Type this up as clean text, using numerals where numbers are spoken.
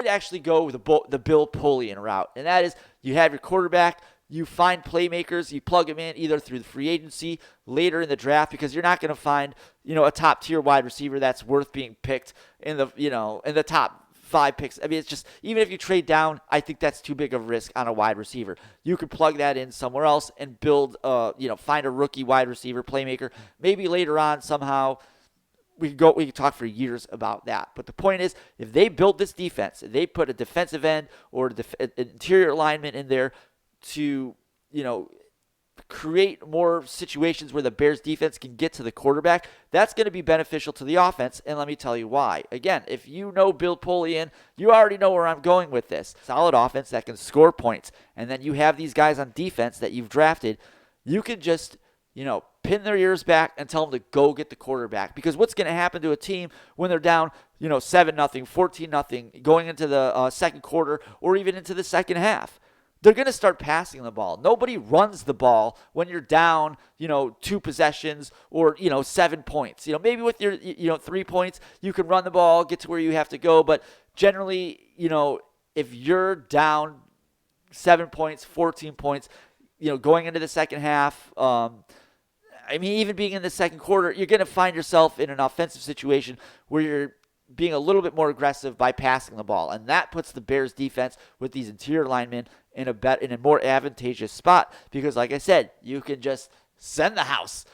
to actually go with the Bill Polian route, and that is you have your quarterback, you find playmakers, you plug them in either through the free agency, later in the draft, because you're not going to find, a top tier wide receiver that's worth being picked in the top 5 picks. I mean, it's just, even if you trade down, I think that's too big of a risk on a wide receiver. You could plug that in somewhere else and build, find a rookie wide receiver playmaker. Maybe later on somehow we can talk for years about that. But the point is, if they build this defense, if they put a defensive end or an interior alignment in there to, create more situations where the Bears defense can get to the quarterback, that's going to be beneficial to the offense. And let me tell you why. Again, if you know Bill Polian, you already know where I'm going with this. Solid offense that can score points. And then you have these guys on defense that you've drafted. You can just, pin their ears back and tell them to go get the quarterback. Because what's going to happen to a team when they're down, 7-0, 14-0, going into the second quarter or even into the second half? They're going to start passing the ball. Nobody runs the ball when you're down, 2 possessions or, 7 points. Maybe with your, 3 points, you can run the ball, get to where you have to go. But generally, if you're down 7 points, 14 points, going into the second half, even being in the second quarter, you're going to find yourself in an offensive situation where you're being a little bit more aggressive by passing the ball. And that puts the Bears defense with these interior linemen in a more advantageous spot because, like I said, you can just send the house.